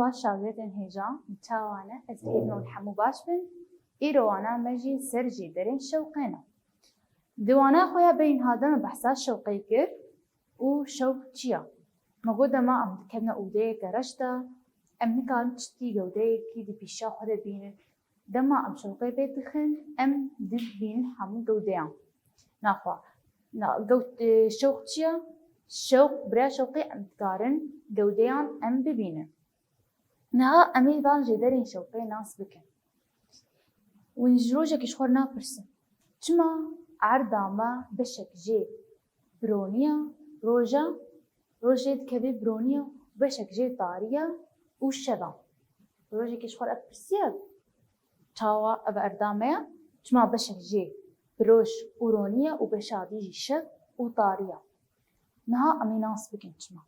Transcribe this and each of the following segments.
باش شاگرد هێژا متاوانە ez hêvî hemû baş bin îro wana me jî ser jêderên şewqê ne. Di wana xwe ya bên hademe behsa şewqê kir û şewq çi ye? Me got dema em dikevne ûdeyeke reş de em nikarin tiştî gewdeyekî di pîşa xwe de bînin. Dema em şewqê pê dixin em dibînin hemû gewdeyan. Naxwe şewq çi ye? Şewq birêya şewqê em dikarin gewdeyan em bibînin. Niha em ê van jêderên şewqê nas bikin. Wî ji rojekî ji xwe napirsin. Çima erda me beşek jê bironiya roja, rojê dikeve bironiya beşek jê tariya û şeva. Rojekî ji xwe ev pirsiye çawa ev erda me ye çima beşek jê biroj û roniya û beşadî jî şev û tariya. Niha em ê nas bikin çima.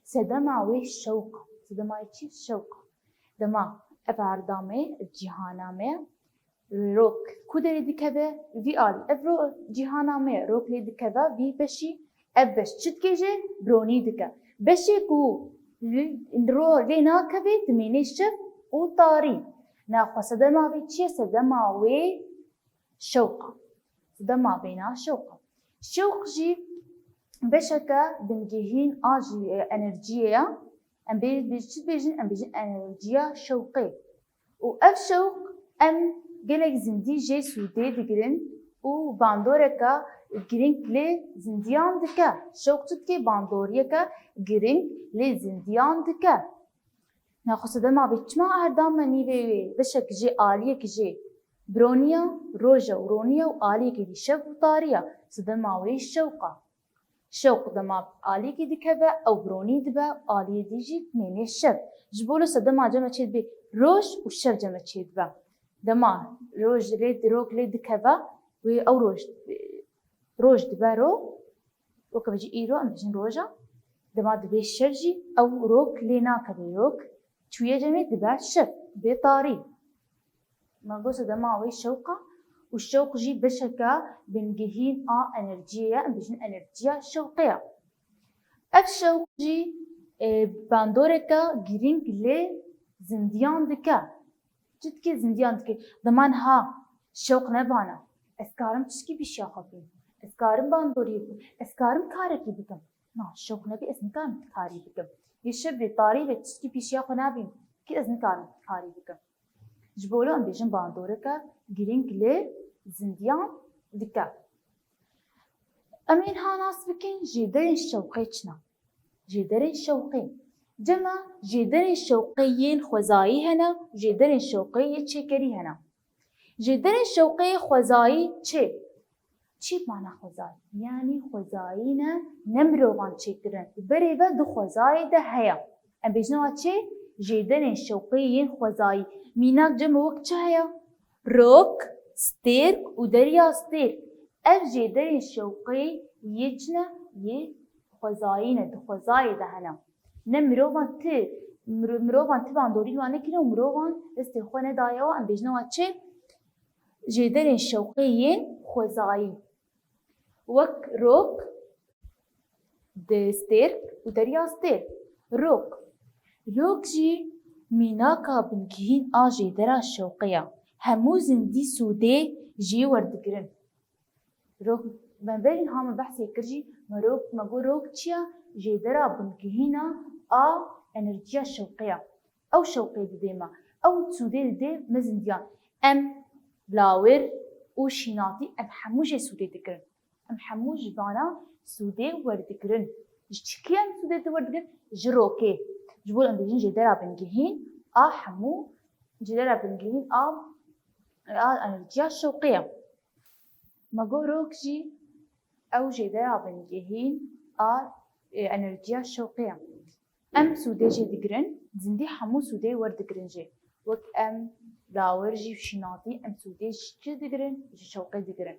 Sedema wê şewq, sedemayê çi? Şewq. Dema ev erda me ye, ev cîhana me ye, rok ku derê dikeve vî alî. Ev cîhana me ye, rok lê dikeve vî beşî, ev beş çi dike jê? Bironî dike. Beşê ku lê nakeve dimêne şev û tarî. Naxwe sedema wê çi ye? Sedema wê şewq. Sedema bêhna şewq. Şewq jî beşeke bingehîn a jî enerjiyê ye. Em çi dibêjin? Em bêjin enerjiya şewqê. û ev şewq em gelek zindî jê sûdê digirin û bandoreka giring lê zindiyan dike. Şewq çi dike? Bandoriyeke giring lê zindiyan dike. Naxwe sedema wê çima erda me nîvê wê beşek jê aliyekî jê bironiya roja û roniya û aliyekî dî şev û tariya. Sedema wê şewqa. Şewq dema aliyekî dikeve ew bironî dibe, aliyê dî jî dimêne şev. Ji bo sedema cem çê dibe roj û şev cem çê dibe. Dema roj lê dikeve wê ew roj dibe ro, weke jî îro em bêjin roja. Dema dibe şev jî ew rok lê nakeve rok çûye cemê dibe şev, dibe tarî. Me got sedema wê şewqa û şewq jî beşeke bingehîn a enerjiyê ye, em bêjin enerjiya şewqê ye. Ev şewq jî bandoreke giring lê zindiyan dike. Çi dike? Zindiyan dike. Dema niha şewq nebane. Ez karim tişkî pîşiya xwe bînim. Ez karim bandoriyê bikim. Ez karim karekî bikim. Na şewq nebî ez nikarim karî bikim. Yê şev vê tarî vê tişkî pîşiya xwe nabînim kî ez nikarim karî bikim. Ji bo em bêjin bandoreke giring lê zindiyan dike. Em ê niha nas bikin jêderên şewqê çi ne? Jêderên şewqê. Cema jêderên şewqê yên xwezayî hene, jêderên şewqê yê çêkerî hene. Jêderên şewqê xwezayî çê? Çi mana xwezayî? Yani xwezayî ne mirovan çêkirin. Berê ve du xwezayî de heye. Em bêjina çê? Jêderên şewqê yên xwezayî. Mînak cem wek çi heye? Rok, stêrk û deriya stêrk. Ev jêderên şewqê yê çi ne? Yê xwezayî ne, di xwezayê de hene. Ne mirovan ti bandorî wan nekirine û mirovan destê xwe nedayewa em bêjina çê? Jêderên şewqê yên xwezayî. Wek rok, stêrk û deriya stêrk. Rok jî mînaka bingehîn a jêdera şewqê ye. Hemû zindî sûdê jî werdigirin. Rok me berîn ha me behsê kir jî me got rok çi ye? Jêdera bingehîna a enerjiya şewqê ye. Ew şewqê didê me. Ew sûdê didê me zindiyan. Em lawêr û şînatî em hemû jê sûdê dikirin. Em hemû ji vana sûdê werdigirin. Ji çikî em sûdê werdigirin? Ji rokê. Ji bo em bêjin jêdera bingehîn a hemû jêdera bingehîn a enerjiya şewqê ye. Me got rok jî ew jêdera bingehîn a enerjiya şewqê ye. Em sûdê jê digirin, zindî hemû sûdê werdigirin jê. Wek em lawêr jî şînatî em sûdê ji çi digirin? Ji şewqê digirin.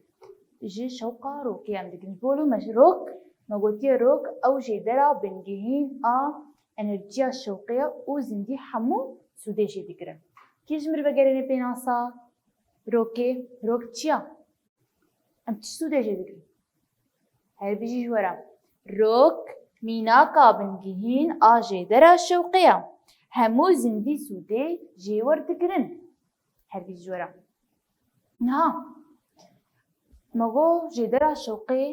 Ji şewqa rokê em digirin. Ji bo rok me gotiye rok ew jêdera bingehîn a enerjiya şewqê ye û zindî hemû sûdê jê digirin. Kî ji mir vegerîne pê nasa rokê? Rok çi ye? Em çi sûdê jê digirin? Her bijî ji were. Rok mînaka bingehîn a jêdera şewqê ye. همو زندی سوده جیور دگرن هر بیز جورا نها مگو جدرا شوقی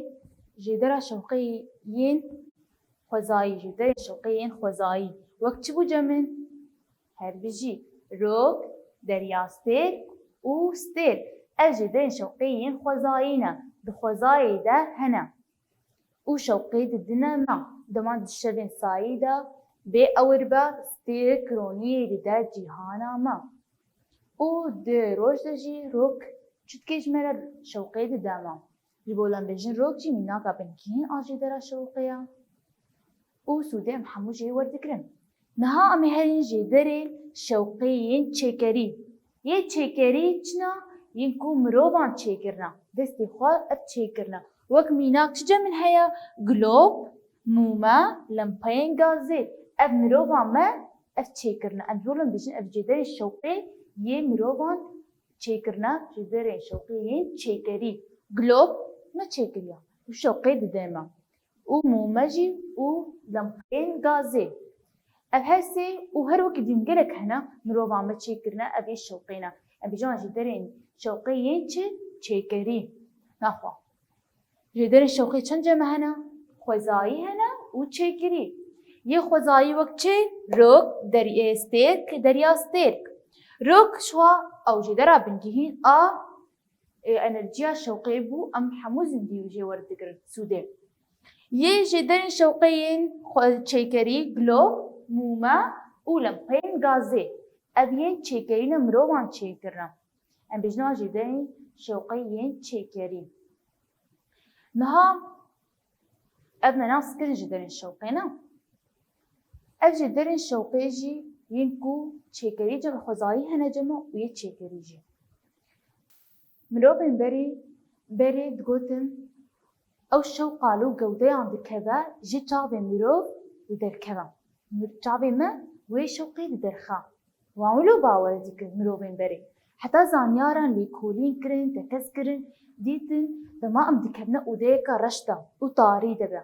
ین خوزایی جدرا شوقی ین خوزایی وقت چی بو جمن هر بیجی روک دریاستر و ستر اف جدرا شوقی ین خوزایی نه دخوزایی ده هنه و شوقي ددنا ما دمان دشبين سايدا بي أوربا ستير كروني دا جيهانا ما و د روش دجي روك چتكيش مرا شوقي دداما جبولان بجن روك جي مناكا بنكين آجي درا شوقيا و سودام حمو جي وردكرن نها امي هرين جي دري شوقيين چكري يه چكري چنا ينكو مروبان چكرنا دستي خواه اب چكرنا وك ميناك شجا من هيا جلوب موما لمبين غازي اب مروبان ما اف چكرنا اب جولن بيجن اف جدري شوقي يه مروبان چكرنا جدري شوقي ين چكري جلوب ما چكريا و شوقي دداما و موما جي و لمبين غازي اب هسي و هر وقت دينجلك هنا مروبان ما چكرنا اب شوقينا اب جون جدري شوقي ين چكري نخوا جدر شوقي چند جمع هنا خوزایی هنا و چکری یه خوزایی وقت چه روک دریا سترک روک شوا او جدر بنجهين انرجيا شوقي بو ام حمو زندي وجي وردقر سوده یه جدر شوقيين چکری گلو موما و لمپين غازي ابين چکرين مروان چکرنا ام بجنا جدر شوقيين چکری نها ابنا ناس كل جدرين شوقينا اف جدرين شوقي جي ينكو چكري جب خوزاي هنا جمع ويه چكري جي مروبين بري دقوتن او شوقالو قودي عند كذا جي چاوي مروب ودر كذا چاوي ما ويه شوقي درخا وعملو باور ديك مروبين بري حتى زانياران ليكولين كرن تكز كرن ديتن دما ام دكبنا وديكا رشتا وطاري دبا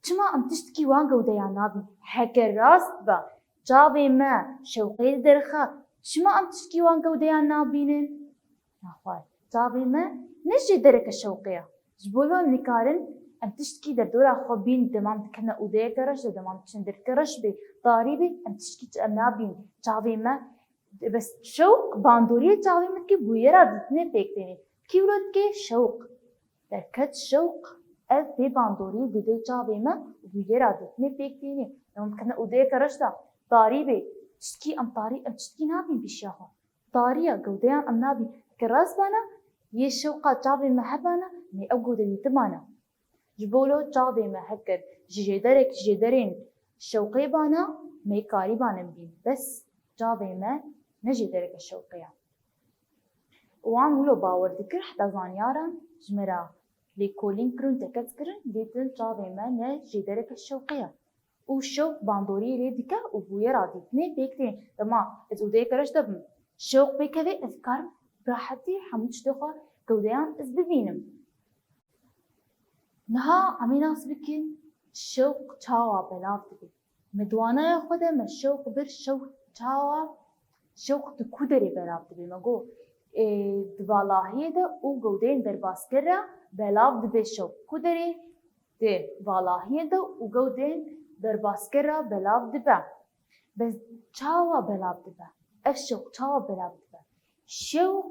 چما ام تشتكي وانگا وديا نابي حكر راست با جاوي ما شوقي درخا چما ام تشتكي وانگا وديا نابينن نخوال جاوي ما نجي درك الشوقية جبولو نكارن ام تشتكي در دورا خوبين دما ام دكبنا وديكا رشتا دما ام تشندر كرش بي طاري بي ام تشتكي ام نابين جاوي ما بس شوق باندورية جاوي ما كي بويرا دتنه بيكتيني كيولد كي شوق دركت شوق اف بي باندوري ددي جاوي ما وبيجرا دتني بيكتيني لما كنا وديك رشتا طاري بي تشتكي ام طاري ام تشتكي نابين بيشاها طاريا قوديان ام نابين كراس بانا يه شوقا جاوي ما حبانا مي اوقود اللي تمانا جبولو جاوي ما هكر جدرين شوقي بانا مي كاري بانا بين بس جاوي ما نجي درك الشوقية وان ولو باور دكر حتى زانيارا جمرا ليكولين كرون تكت كرن ديتن جاوي ما نجي درك الشوقية وشوق باندوري لي دكا وبويا راديتني بيكتين لما ازو ديك رشتا شوق بيكذي اذكار براحتي حموش دخل قوديان از ببينم نها اميناس بكين شوق تاوا بلاف دبي مدوانا خدا ما شوق بر شوق تاوا شوق تكودري بلاف دبي مگو دوالاهی ده او گودین در باسکره بلاف دبی شوق کودری ده والاهی ده او گودین در باسکره بلاف دبی بس چاوا بلاف دبی اف شوق چاوا بلاف دبی شوق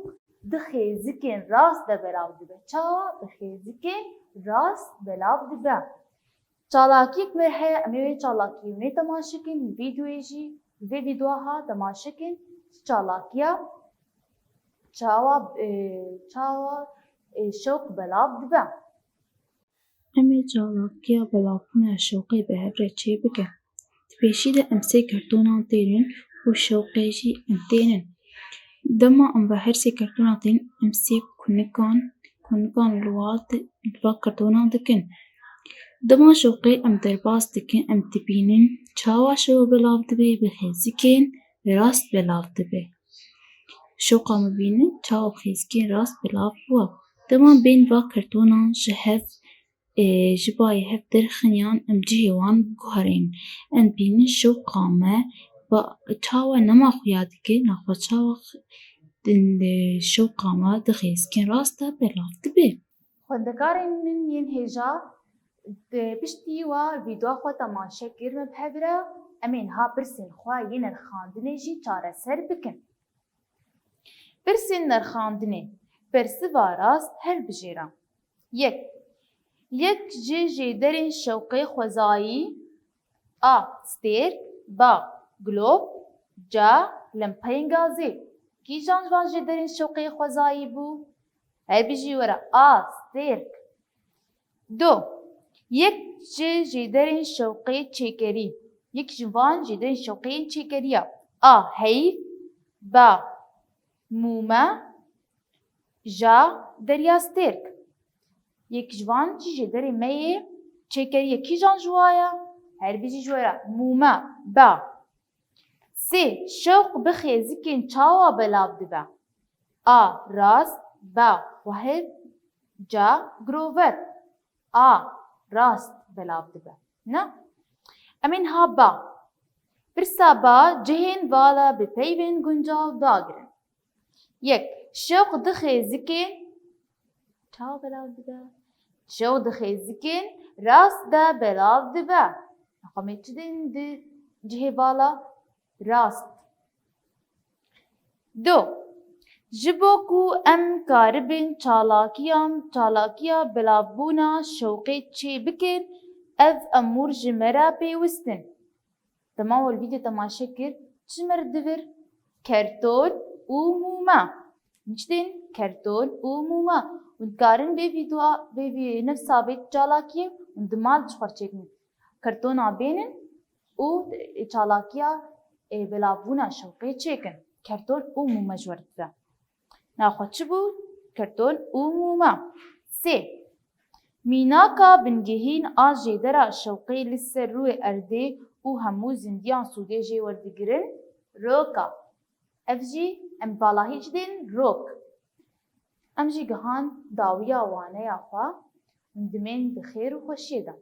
دخیزکن راست ده بلاف دبی چاوا دخیزکن راست بلاف دبی چالاکی مرحه امیوی چالاکی ونی تماشکن ویدیویجی ویدیوها تماشکن چالاکیا چاوا شوق بلاف دبا امي چالاکیا بلافنا شوقي بهبره چه بکن تبیشی ده امسی کرتونان تیرن و شوقی جی انتینن دما ام بهرسی کرتونان تین امسی کنکان الوات کرتونان دکن دما شوقي ام درباس دکن ام تبینن چاوا شو بلاف دبی بخیزکن راست بلاف دبی شوقا مبينة تشاو بخيزكين راست بلاف بوا تمام بين با كرتونا جهف جباي هف درخنيان ام جهوان بقهرين ام بين شوقا ما çawa nema xuya dike naxwe çawa şewqa me dixêzkin rast e belav dibe. Xwendekarên min yên hêja piştî wa vîdeoya xwe temaşe kir me bihevre em ê niha pirsên xwe yê nirxandinê jî çareser bikin. Pirsên nirxandinê persiva rast helbijêre. Yek ji jêderên şewqê xwezayî a. Stêrk b. Gulop c. Lempeyên gazê. Kîjan ji van jêderên şewqê xwezayî bû? Helbijî were a. Stêrk. 2. Yek ji jêderên şewqê çêkerî. Yek ji van jêderên şewqeyên çêkerî ya a. Heyv b. Mûme c. Derya stêrk. Yek ji van jî jêderê meyê çêkerî ye kîjan ji wa ye? Helbijî ji were mûme b. 3. Şewq bi xêzikên çawa belav dibe. A. Rast b. Xwehir c. Girover. A. Rast belav dibe. Ne? Em ê niha b. Pirsa b cihên vala bi peyvên guncav dagirin. Yek. Şewq di xêzikên çawa belav dibe. Şewq di xêzikên rast de belav dibe. Xwe çi tên di cihê vala? Rast. 2. Ji bo ku em karibin çalakiya belavbûna şewqê çê bikin, ev emûr ji me re pêwîst in. Dema wê vîdeo temaşe kir, çi me re divir? Kerton û mûme. Çi tên? Kerton û mûme. Hûn dikarin vê vîdeoya vê nifsa vê çalakiyê hûn di mal ji xwe çêkin. Kertona bênin û çalakiya belavbûna şewqê çêkin. Kerton û mûme ji we re dibe. Naxwe çi bû? Kerton û mûme. 3. Mînaka bingehîn a jêdera şewqê li ser rûyê erdê û hemû zindiyan Sûdiyê jê werdigirin rok a. Ev jî em valahî çi tên? Rok. Em jî gihan dawiya waneya xwe hûn dimên bi xêr û xweşiyê de.